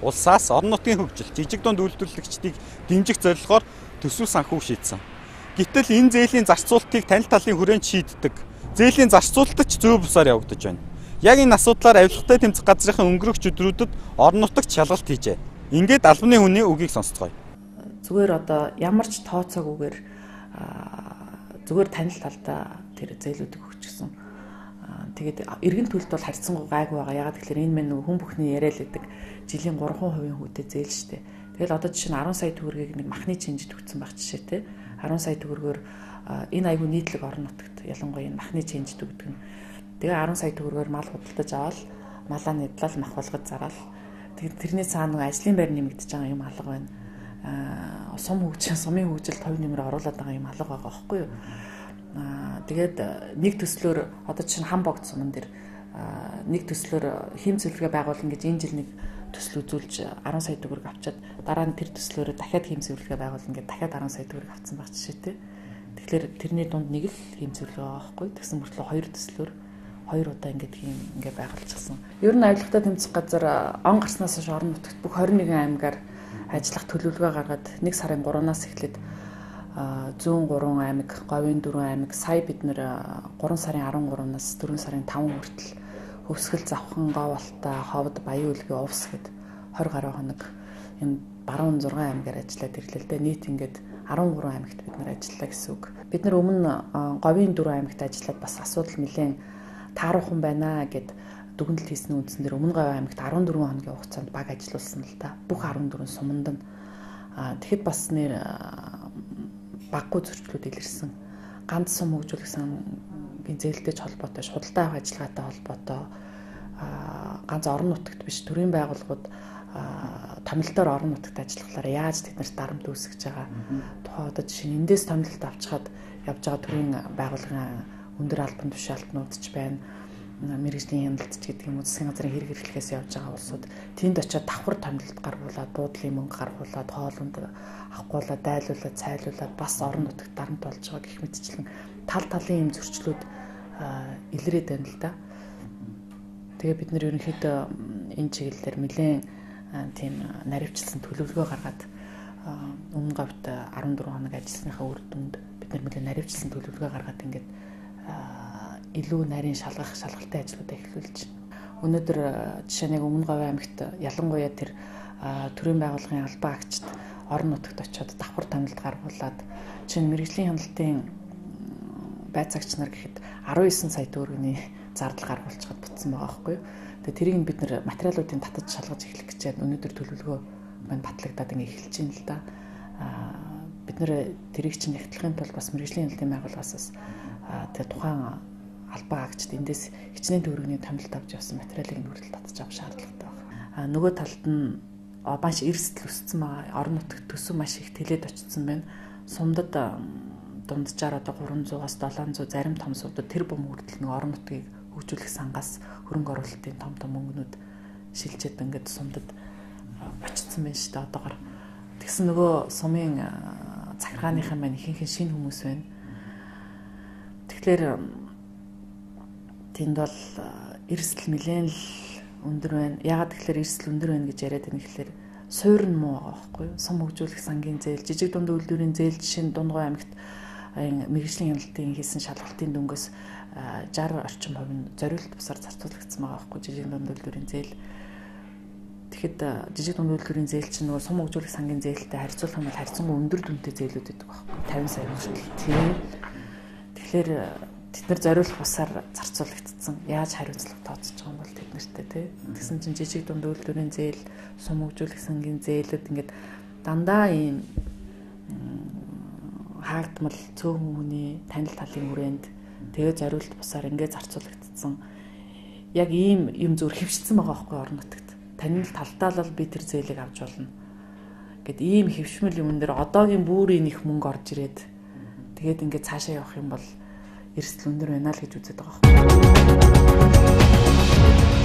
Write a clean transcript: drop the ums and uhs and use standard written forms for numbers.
улсаас орон нутгийн хөгжил, жижиг дунд үйлдвэрлэгчдийг дэмжих зорилгоор төсөв санхүү шийдсэн. Гэтэл энэ зээлийн зарцуулалтыг танил талын хүрээнд шийддэг. Зээлийн зарцуулалт ч зөө бусаар явагдаж байна. Яг энэ асуудлаар авилгатай тэмцэх газрын өнгөрөх өдрүүдэд орон нутагт шалгалт хийжээ. Ингээд албаны хүний үгийг сонсцгоё. Зүгээр одоо ямар ч тооцоогүйгээр зүгээр танил талдаа тэр зээлүүдийг өгчихсөн. Тэгээд эргэн төлөлт бол харьцангуй гайгүй байгаа. Ягаад гэвэл энэ мань хүн бүхний яриа л гэдэг жилийн 3% хүүтэй зээл штэ. Тэгэл одоо жишээ нь 10 сая төгрөгийг нэг махны чинжид өгсөн байх жишээтэй. 10 сая төгрөгөөр энэ аюу нийтлэг орон нутагт ялангуяа энэ махны чинжид өгдөг нь. Тэгээ 10 сая төгрөгөөр мал худалдаж аваад малаа нэдлэл мах болгож зараад тэгээд тэрний цаана ажлын байр нэмэгдэж байгаа юм алга байна. Сумын хөгжилд хувь нэмэр оруулаад байгаа юм алга байгаа байхгүй юу? Тэгээд нэг төслөөр одоо чинь хам богд суман дээр нэг төслөөр хийм зөвлөгөө байгуулна гэж энэ жил нэг төсөл үзүүлж 10 сая төгрөг авчаад дараа нь тэр төслөөр дахиад хийм зөвлөгөө байгуулна гэж дахиад 10 сая төгрөг авсан баг жишээтэй. Тэгэхээр тэрний дунд нэг л хийм зөвлөгөө байгаа байхгүй. Тэгсэн мөртлөө хоёр төслөөр хоёр удаа ингээд байгуулчихсан. Ер нь авилгатай тэмцэх газар он гарснаас хойш орон нутагт бүх 21 аймгаар ажиллах төлөвлөгөө гаргаад 1 сарын 3-наас эхлээд 103 аймаг, Говийн 4 аймаг, сая бид нэр 3 сарын 13-наас 4 сарын 5 хүртэл Хөвсгөл, Завхан, Говьалтай, Ховд, Баян Үлгий, Увс гэд 20 гаруй хоног энэ баруун 6 аймгаар ажиллаад ирлээ л дээ. Нийт ингээд 13 аймагт бид нар ажиллаа гэсэн үг. Бид нар өмнө Говийн 4 аймагт ажиллаад бас асуудал нэлээд тааруухан байна гэд дүгнэлт хийсэн үндсэн дээр өмнө Говийн аймагт 14 хоногийн хугацаанд баг ажиллуулсан л та. Бүх 14 суманд нь. Тэгэхэд бас нэр баггүй зөрчлүүд илэрсэн. Ганц сум хөгжүүлэх сангийн зээлтэй ч холбоотой, худалдаа авах ажиллагаатай холбоотой, ганц орон нутагт биш төрийн байгууллагууд томилтоор орон нутагт ажиллахлаараа яаж тэднэрт дарамт үүсгэж байгаа. Тухайн одоо жишээ нь эндээс томилт авчгаад явж байгаа төрийн байгууллагын өндөр албан тушаалтнууд ч байна. Мэргэжлийн хяналтч гэдэг юм уу, засгийн газрын хэрэг хэрэглэхээс явж байгаа улсууд тэнд очиод давхар томилт гаргуулад, буудлын мөнгө гаргуулад, хоолунд авахгуулаад, дайлуулад, цайлуулад бас орон нутагт дарамт болж байгаа гэх мэтчлэн тал талын юм зөрчлүүд илрээд байна л да. Тэгээ бид нэр ерөнхийдөө энэ чиглэлээр нэлээд тийм наривчлсан төлөвлөгөө гаргаад өмнө говьт 14 хоног ажилласныхаа үр дүнд бид нэлээд наривчлсан төлөвлөгөө гаргаад ингээд илүү нарийн шалгалтай ажлуудаа эхлүүлж байна. Өнөөдөр жишээ нь өмнө Говийн аймагт ялангуяа тэр төрийн байгууллагын албан агчид орон нутагт очиод давхар томилт гаргуулад чинь мэргэжлийн хяналтын байцаагч нар гэхэд 19 сая төгрөгийн зардал гаргуулчихад бутсан байгаа байхгүй юу. Тэгээ тэрийг нь бид нэр материалуудын татаж шалгаж эхлэх гэж байна. Өнөөдөр төлөвлөгөө маань батлагдаад ингээд эхэлж байна л да. Бид нэр тэрийг чинь ихтлэхийн тулд бас мэргэжлийн хяналтын байгууллагаас тэгээ тухайн албан агчид эндээс хичнээн төгрөгийн томилт авч явсан материалыг нь хүртэл татаж авах шаардлагатай байна. Нөгөө талд нь маш эрсдэл өссөн байгаа. Орон нутагт төсөв маш их тэлээд очсон байна. Сумдад дунджаар одоо 300-аас 700 зарим том суудад тэр бум хүртэл нэг орон нутгийг хөгжүүлэх сангаас хөрөнгө оруулалтын том мөнгнүүд шилжээд ингээд сумдад очсон байна шүү дээ одоогор. Тэгсэн нөгөө сумын захиргааныхан маань ихэнх шинэ хүмүүс байна. Тэгэхээр тэнд бол эрсдэл нэлээд л өндөр байна. Ягаад тэгэхээр эрсдэл өндөр байна гэж яриад байна гэхээр суур нь муу байгаа байхгүй юу? Сум хөгжүүлэх сангийн зээл, жижиг дунд үйлдвэрийн зээл жишээ нь Дундгой аймагт мэргэжлийн хяналтын хийсэн шалгалтын дөнгөс 60 орчим хувь нь зориулт бусаар зарцуулагдсан байгаа байхгүй жижиг дунд үйлдвэрийн зээл. Тэгэхэд жижиг дунд үйлдвэрийн зээл чинь нөгөө сум хөгжүүлэх сангийн зээлтэй харьцуулах юм бол харьцангуй өндөр дүнтэй зээлүүд байдаг байхгүй 50 сая хүртэл. Тийм. Тэгэхээр тэд нар зориулах бусаар зарцуулагдсан. Яаж хариуцлага тооцож байгаа юм бол тэд нартэй тий. Тэгсэн чинь жижиг дунд үйлдвэрийн зээл, сум хөгжүүлэх сангийн зээлүүд ингээд дандаа ийм хаагдмал цөөхөн хүний танил талын хүрээнд тэгээ зориулт бусаар ингээд зарцуулагдсан. Яг ийм юм зүгээр хэвшсэн байгаа байхгүй орон нутагт. Танил талтаалал би тэр зээлийг авч болно. Гэт ийм хэвшмэл юм дээр одоогийн бүрийн их мөнгө орж ирээд тэгээд ингээд цаашаа явах юм бол эрсдэл өндөр байна л гэж үздэг байгаа юм.